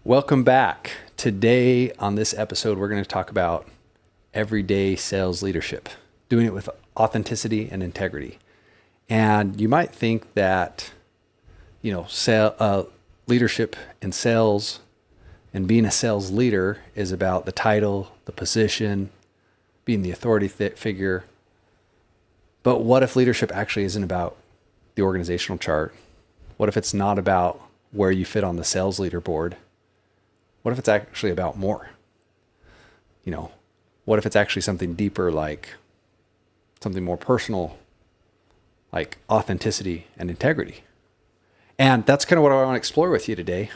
Welcome back. Today on this episode, we're going to talk about everyday sales leadership, doing it with authenticity and integrity. And you might think that, leadership in sales and being a sales leader is about the title, the position, being the authority figure. But what if leadership actually isn't about the organizational chart? What if it's not about where you fit on the sales leaderboard? What if it's actually about more? What if it's actually something deeper, like something more personal, like authenticity and integrity? And that's kind of what I want to explore with you today.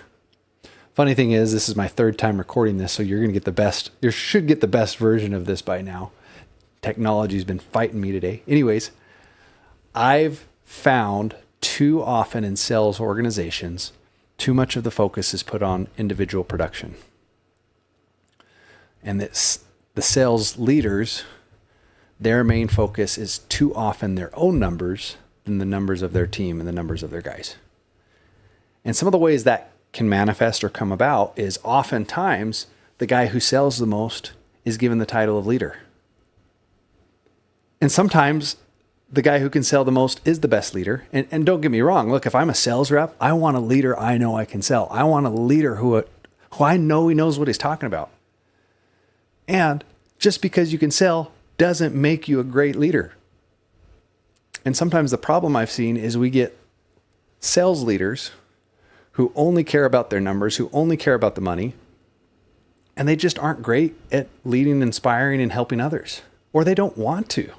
Funny thing is, this is my third time recording this, so you're going to get the best, you should get the best version of this by now. Technology's been fighting me today. Anyways, I've found too often in sales organizations, too much of the focus is put on individual production. And that the sales leaders, their main focus is too often their own numbers than the numbers of their team and the numbers of their guys. And some of the ways that can manifest or come about is oftentimes the guy who sells the most is given the title of leader. And sometimes the guy who can sell the most is the best leader. And don't get me wrong. Look, if I'm a sales rep, I want a leader I know I can sell. I want a leader who I know he knows what he's talking about. And just because you can sell doesn't make you a great leader. And sometimes the problem I've seen is we get sales leaders who only care about their numbers, who only care about the money, and they just aren't great at leading, inspiring, and helping others, or they don't want to.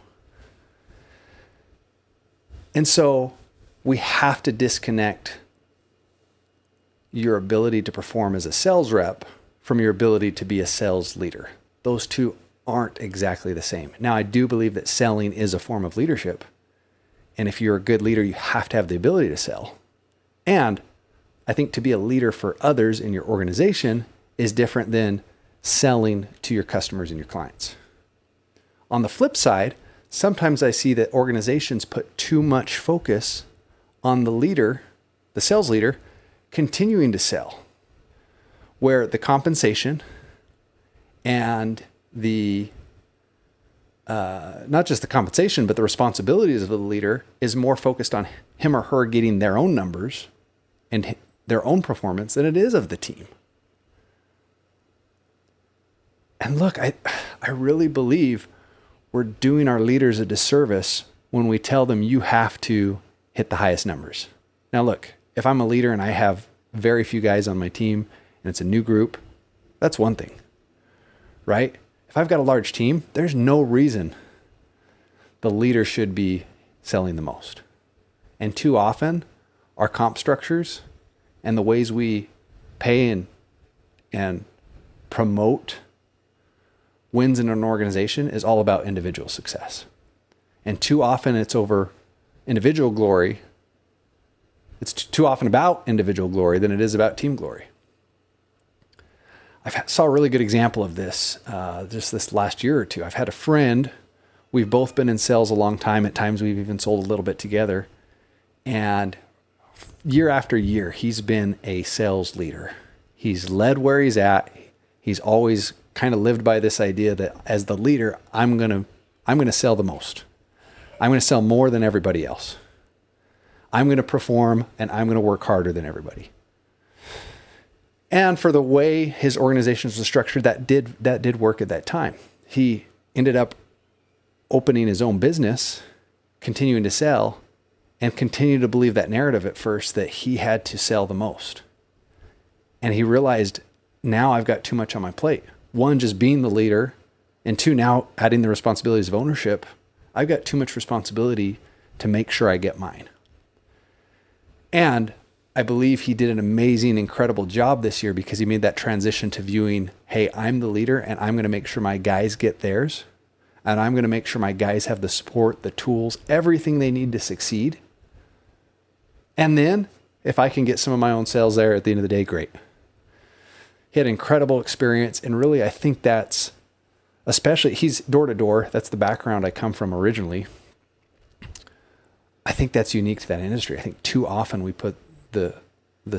And so we have to disconnect your ability to perform as a sales rep from your ability to be a sales leader. Those two aren't exactly the same. Now, I do believe that selling is a form of leadership. And if you're a good leader, you have to have the ability to sell. And I think to be a leader for others in your organization is different than selling to your customers and your clients. On the flip side, sometimes I see that organizations put too much focus on the leader, the sales leader, continuing to sell, where the compensation and the, not just the compensation, but the responsibilities of the leader is more focused on him or her getting their own numbers and their own performance than it is of the team. And look, I really believe we're doing our leaders a disservice when we tell them you have to hit the highest numbers. Now, look, if I'm a leader and I have very few guys on my team and it's a new group, that's one thing, right? If I've got a large team, there's no reason the leader should be selling the most. And too often, our comp structures and the ways we pay and promote wins in an organization is all about individual success. And too often it's over individual glory. It's too often about individual glory than it is about team glory. I saw a really good example of this just this last year or two. I've had a friend, we've both been in sales a long time. At times we've even sold a little bit together. And year after year, he's been a sales leader. He's led where he's at. He's always kind of lived by this idea that as the leader, I'm going to sell the most. I'm going to sell more than everybody else. I'm going to perform and I'm going to work harder than everybody. And for the way his organization was structured, that did work at that time. He ended up opening his own business, continuing to sell, and continued to believe that narrative at first that he had to sell the most. And he realized, now I've got too much on my plate. One, just being the leader, and two, now adding the responsibilities of ownership. I've got too much responsibility to make sure I get mine. And I believe he did an amazing, incredible job this year because he made that transition to viewing, hey, I'm the leader and I'm going to make sure my guys get theirs. And I'm going to make sure my guys have the support, the tools, everything they need to succeed. And then if I can get some of my own sales there at the end of the day, great. He had an incredible experience. And really, I think that's, especially, he's door to door. That's the background I come from originally. I think that's unique to that industry. I think too often we put the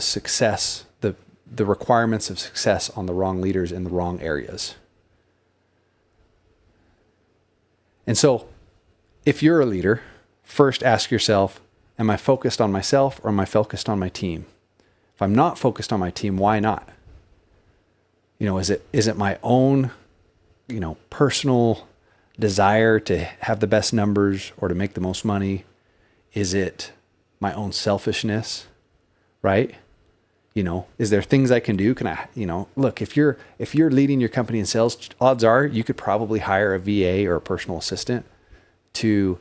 success, the the requirements of success on the wrong leaders in the wrong areas. And so if you're a leader, first ask yourself, am I focused on myself or am I focused on my team? If I'm not focused on my team, why not? Is it my own, personal desire to have the best numbers or to make the most money? Is it my own selfishness, right? Is there things I can do? Can I, look, if you're leading your company in sales, odds are you could probably hire a VA or a personal assistant to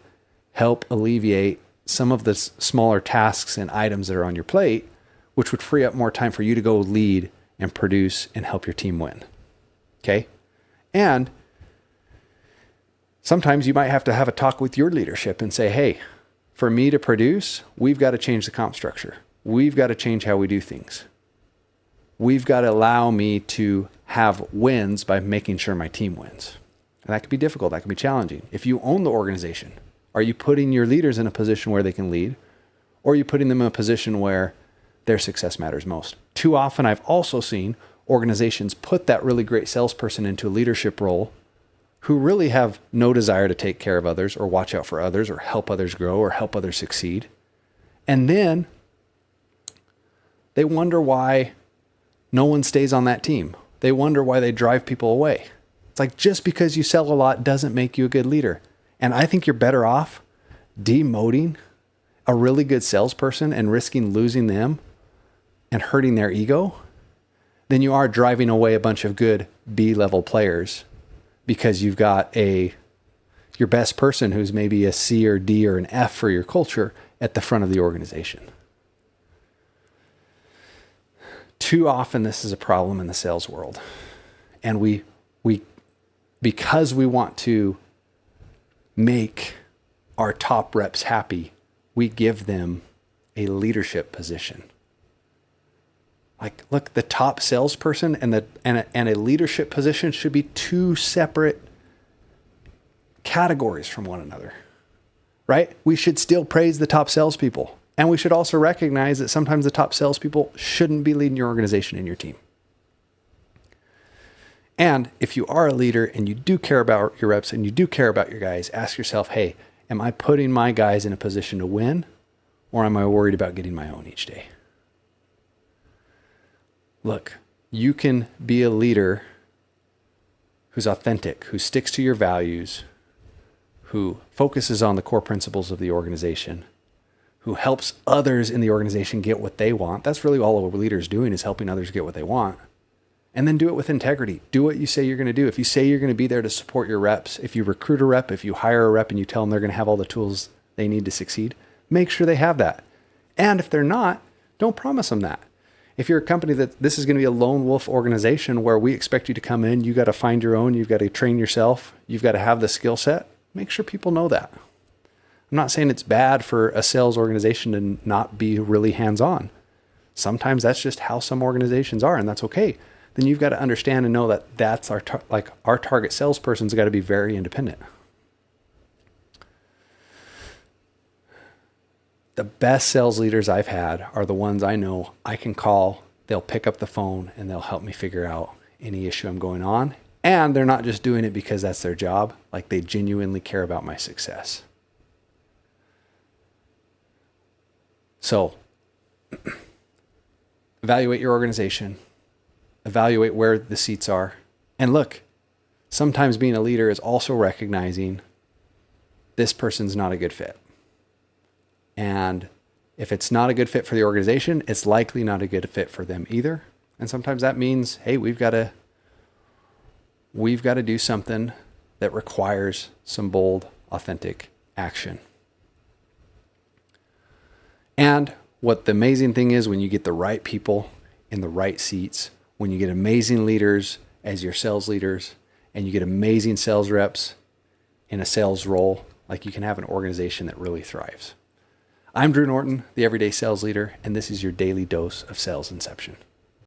help alleviate some of the smaller tasks and items that are on your plate, which would free up more time for you to go lead and produce and help your team win. Okay. And sometimes you might have to have a talk with your leadership and say, hey, for me to produce, we've got to change the comp structure. We've got to change how we do things. We've got to allow me to have wins by making sure my team wins. And that can be difficult. That can be challenging. If you own the organization, are you putting your leaders in a position where they can lead? Or are you putting them in a position where their success matters most? Too often, I've also seen organizations put that really great salesperson into a leadership role who really have no desire to take care of others or watch out for others or help others grow or help others succeed. And then they wonder why no one stays on that team. They wonder why they drive people away. It's like, just because you sell a lot doesn't make you a good leader. And I think you're better off demoting a really good salesperson and risking losing them and hurting their ego than you are driving away a bunch of good B-level players because you've got your best person who's maybe a C or D or an F for your culture at the front of the organization. Too often this is a problem in the sales world. And we because we want to make our top reps happy, we give them a leadership position. Like, look, the top salesperson and a leadership position should be two separate categories from one another, right? We should still praise the top salespeople. And we should also recognize that sometimes the top salespeople shouldn't be leading your organization and your team. And if you are a leader and you do care about your reps and you do care about your guys, ask yourself, hey, am I putting my guys in a position to win, or am I worried about getting my own each day? Look, you can be a leader who's authentic, who sticks to your values, who focuses on the core principles of the organization, who helps others in the organization get what they want. That's really all a leader is doing, is helping others get what they want. And then do it with integrity. Do what you say you're going to do. If you say you're going to be there to support your reps, if you recruit a rep, if you hire a rep and you tell them they're going to have all the tools they need to succeed, make sure they have that. And if they're not, don't promise them that. If you're a company that this is going to be a lone wolf organization where we expect you to come in, you got to find your own, you've got to train yourself, you've got to have the skill set, make sure people know that. I'm not saying it's bad for a sales organization to not be really hands-on. Sometimes that's just how some organizations are, and that's okay. Then you've got to understand and know that that's our target salesperson's got to be very independent. The best sales leaders I've had are the ones I know I can call, they'll pick up the phone, and they'll help me figure out any issue I'm going on. And they're not just doing it because that's their job, like they genuinely care about my success. So, evaluate your organization, evaluate where the seats are. And look, sometimes being a leader is also recognizing this person's not a good fit. And if it's not a good fit for the organization, it's likely not a good fit for them either. And sometimes that means, hey, we've got to do something that requires some bold, authentic action. And what the amazing thing is, when you get the right people in the right seats, when you get amazing leaders as your sales leaders, and you get amazing sales reps in a sales role, like, you can have an organization that really thrives. I'm Drew Norton, the Everyday Sales Leader, and this is your daily dose of Sales Inception.